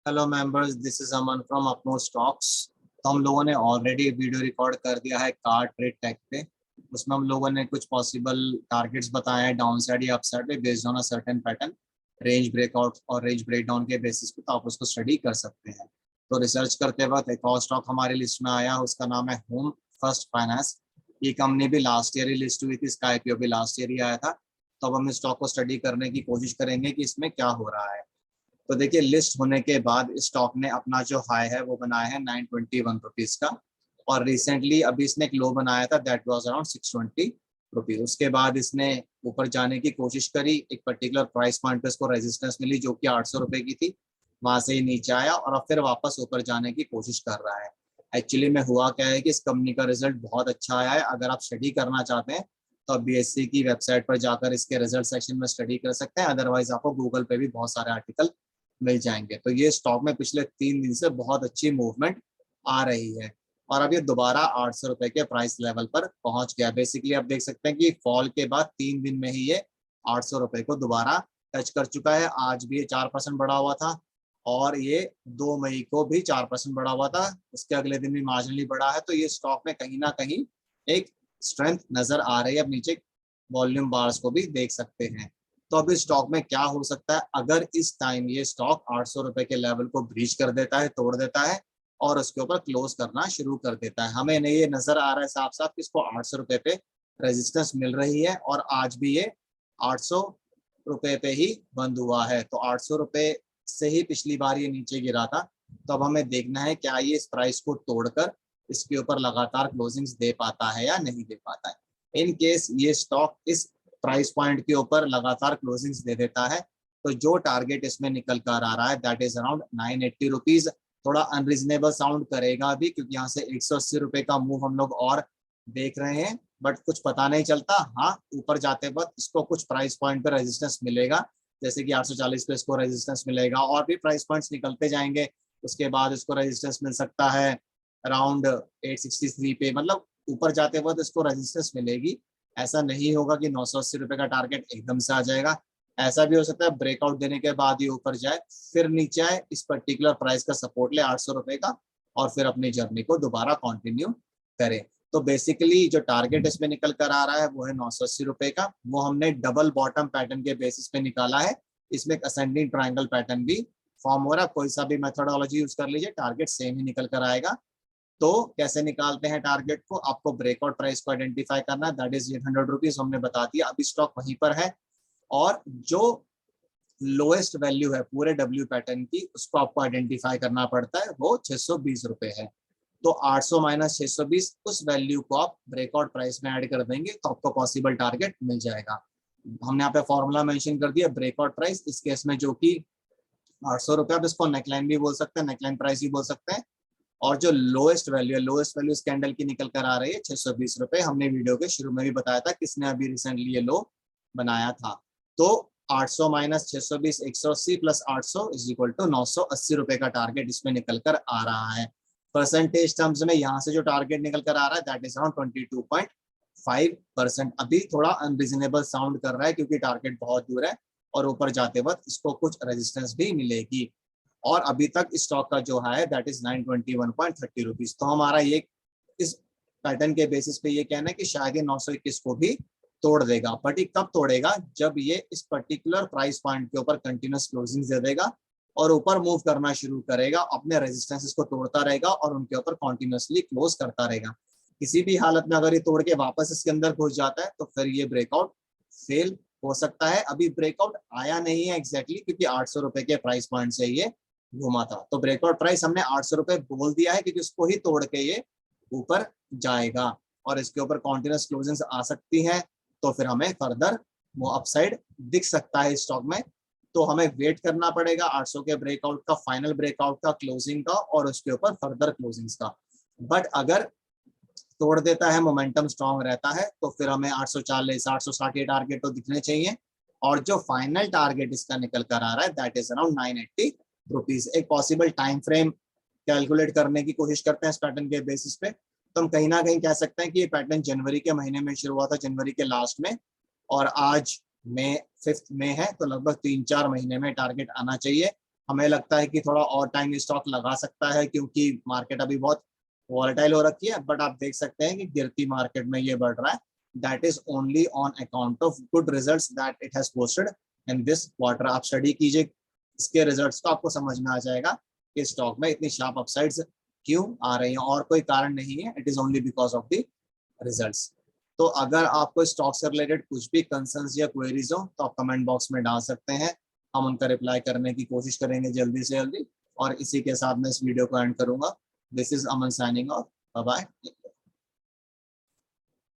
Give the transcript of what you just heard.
Hello members, this is Aman from अपनो stocks. तो हम लोगों ने ऑलरेडी वीडियो रिकॉर्ड कर दिया है कार ट्रेड टेक पे। उसमें हम लोगों ने कुछ पॉसिबल टारगेट्स बताए हैं डाउन साइड या अप साइड पे based on a certain pattern, range breakout और रेंज ब्रेकडाउन के बेसिस पे। तो आप उसको स्टडी कर सकते हैं। तो रिसर्च करते वक्त एक और स्टॉक हमारी लिस्ट में आया, उसका नाम है होम फर्स्ट फाइनेंस। ये कंपनी भी लास्ट ईयर ही लिस्ट हुई थी, इसका आईपीओ भी लास्ट ईयर ही आया था। तो अब हम इस स्टॉक को स्टडी करने की कोशिश करेंगे कि इसमें क्या हो रहा है। तो देखिए, लिस्ट होने के बाद स्टॉक ने अपना जो हाई है वो बनाया है 921 रुपीज का। और रिसेंटली अभी इसने एक लो बनाया था, दैट वाज अराउंड 620 रुपीज। उसके बाद इसने ऊपर जाने की कोशिश करी, एक पर्टिकुलर प्राइस पॉइंट पे इसको रेजिस्टेंस मिली जो कि 800 रुपए की थी। वहां से ही नीचे आया और अब फिर वापस ऊपर जाने की कोशिश कर रहा है। एक्चुअली में हुआ क्या है कि इस कंपनी का रिजल्ट बहुत अच्छा आया है। अगर आप स्टडी करना चाहते हैं तो आप बीएससी की वेबसाइट पर जाकर इसके रिजल्ट सेक्शन में स्टडी कर सकते हैं। अदरवाइज आपको गूगल पे भी बहुत सारे आर्टिकल मिल जाएंगे। तो ये स्टॉक में पिछले 3 दिन से बहुत अच्छी मूवमेंट आ रही है और अब ये दोबारा 800 रुपए के प्राइस लेवल पर पहुंच गया। बेसिकली आप देख सकते हैं कि फॉल के बाद 3 दिन में ही ये 800 रुपए को दोबारा टच कर चुका है। आज भी ये 4% बढ़ा हुआ था और ये 2 मई को भी 4% बढ़ा हुआ था। उसके अगले दिन भी मार्जिनली बढ़ा है। तो ये स्टॉक में कहीं ना कहीं एक स्ट्रेंथ नजर आ रही है। अब नीचे वॉल्यूम बार्स को भी देख सकते हैं। तो अब इस स्टॉक में क्या हो सकता है, अगर इस टाइम ये स्टॉक 800 रुपए के लेवल को ब्रीच कर देता है, तोड़ देता है और उसके ऊपर क्लोज करना शुरू कर देता है। हमें नहीं ये नजर आ रहा है साफ साफ कि इसको 800 रुपए पे रेजिस्टेंस मिल रही है और आज भी ये 800 रुपए पे ही बंद हुआ है। तो 800 रुपए से ही पिछली बार ये नीचे गिरा था। तो अब हमें देखना है क्या ये इस प्राइस को तोड़कर इसके ऊपर लगातार क्लोजिंग्स दे पाता है या नहीं दे पाता है। इन केस ये स्टॉक इस प्राइस पॉइंट के ऊपर लगातार क्लोजिंग्स दे देता है तो जो टारगेट इसमें निकल कर आ रहा है दैट इज अराउंड 980 रुपीज। थोड़ा अनरीजनेबल साउंड करेगा भी क्योंकि यहाँ से 180 रुपए का मूव हम लोग और देख रहे हैं, बट कुछ पता नहीं चलता। हाँ, ऊपर जाते वक्त इसको कुछ प्राइस पॉइंट पे रेजिस्टेंस मिलेगा, जैसे कि 840 पे इसको रेजिस्टेंस मिलेगा और भी प्राइस पॉइंट्स निकलते जाएंगे। उसके बाद इसको रेजिस्टेंस मिल सकता है अराउंड 863 पे, मतलब ऊपर जाते वक्त इसको रेजिस्टेंस मिलेगी। ऐसा नहीं होगा कि 980 रुपए का टारगेट एकदम से आ जाएगा। ऐसा भी हो सकता है ब्रेकआउट देने के बाद ही ऊपर जाए, फिर नीचे आए, इस पर्टिकुलर प्राइस का सपोर्ट ले 800 रुपए का और फिर अपनी जर्नी को दोबारा कंटिन्यू करे। तो बेसिकली जो टारगेट इसमें निकल कर आ रहा है वो है 980 रुपए का। वो हमने डबल बॉटम पैटर्न के बेसिस पे निकाला है। इसमें एक असेंडिंग ट्रायंगल पैटर्न भी फॉर्म हो रहा है। कोई सा भी मेथोडोलॉजी यूज कर लीजिए, टारगेट सेम ही निकल कर आएगा। तो कैसे निकालते हैं टारगेट को, आपको ब्रेकआउट प्राइस को आइडेंटिफाई करना है, दैट इज 800 रुपीज। हमने बता दिया अभी स्टॉक वहीं पर है और जो लोएस्ट वैल्यू है पूरे डब्ल्यू पैटर्न की उसको आपको आइडेंटिफाई करना पड़ता है, वो 620 रुपए है। तो 800 माइनस 620, उस वैल्यू को आप ब्रेकआउट प्राइस में ऐड कर देंगे तो आपको पॉसिबल टारगेट मिल जाएगा। हमने यहाँ पे फॉर्मूला मेंशन कर दिया ब्रेकआउट प्राइस, इस केस में जो कि 800 रुपए। आप इसको नेकलाइन भी बोल सकते हैं, नेकलाइन प्राइस भी बोल सकते हैं। और जो लोएस्ट वैल्यू है, लोएस्ट वैल्यू इस कैंडल की निकल कर आ रही है 620 रुपए। हमने वीडियो के शुरू में भी बताया था किसने अभी रिसेंटली ये लो बनाया था। तो 800 minus 620 180 plus 800 is equal to 980 रुपए का टारगेट इसमें निकल कर आ रहा है। परसेंटेज टर्म्स में यहाँ से जो टारगेट निकल कर आ रहा है दैट इज अराउंड 22.5%। अभी थोड़ा अनरीजनेबल साउंड कर रहा है क्योंकि टारगेट बहुत दूर है और ऊपर जाते वक्त इसको कुछ रेजिस्टेंस भी मिलेगी। और अभी तक स्टॉक का जो है दैट इज 921.30 रुपीज। तो हमारा ये इस पैटर्न के बेसिस पे ये कहना है कि शायद ये 921 को भी तोड़ देगा। बट ये कब तोड़ेगा, जब ये इस पर्टिकुलर प्राइस पॉइंट के ऊपर कंटिन्यूस क्लोजिंग दे देगा और ऊपर मूव करना शुरू करेगा, अपने रेजिस्टेंसेस को तोड़ता रहेगा और उनके ऊपर कंटिन्यूसली क्लोज करता रहेगा। किसी भी हालत में अगर ये तोड़ के वापस इसके अंदर घुस जाता है तो फिर ये ब्रेकआउट फेल हो सकता है। अभी ब्रेकआउट आया नहीं है एग्जैक्टली क्योंकि 800 रुपए के प्राइस पॉइंट से ये घुमा था। तो ब्रेकआउट प्राइस हमने 800 रुपए बोल दिया है क्योंकि उसको ही तोड़ के ये ऊपर जाएगा और इसके ऊपर कॉन्टिन्यूस क्लोजिंग्स आ सकती हैं। तो फिर हमें फर्दर वो अपसाइड दिख सकता है स्टॉक में। तो हमें वेट करना पड़ेगा 800 के ब्रेकआउट का, फाइनल ब्रेकआउट का, क्लोजिंग का और उसके ऊपर फर्दर क्लोजिंग्स का। बट अगर तोड़ देता है, मोमेंटम स्ट्रांग रहता है, तो फिर हमें 840 860 के टारगेट तो दिखने चाहिए। और जो फाइनल टारगेट इसका निकल कर आ रहा है दैट इज अराउंड 980 रुपीज। एक पॉसिबल टाइम फ्रेम कैलकुलेट करने की कोशिश करते हैं इस पैटर्न के बेसिस पे। तो हम कहीं ना कहीं कह सकते हैं कि ये पैटर्न जनवरी के महीने में शुरू हुआ था, जनवरी के लास्ट में, और आज मई 5 मई है, तो लगभग 3-4 महीने में टारगेट आना चाहिए। हमें लगता है कि थोड़ा और टाइम स्टॉक लगा सकता है क्योंकि मार्केट अभी बहुत वॉलेटाइल हो रखी है, बट आप देख सकते हैं कि गिरती मार्केट में ये बढ़ रहा है। That is only on account of good results that it has posted in this quarter. आप स्टडी कीजिए इसके रिजल्ट्स को, आपको समझ में आ जाएगा कि स्टॉक में इतनी शार्प अपसाइड्स क्यों आ रही हैं, और कोई कारण नहीं है, it is only because of the results. तो अगर आपको स्टॉक से रिलेटेड कुछ भी कंसर्न्स या क्वेरीज हो तो आप कमेंट बॉक्स में डाल सकते हैं, हम उनका रिप्लाई करने की कोशिश करेंगे जल्दी से जल्दी। और इसी के साथ मैं इस वीडियो को एंड करूंगा। This is Aman signing off, bye bye.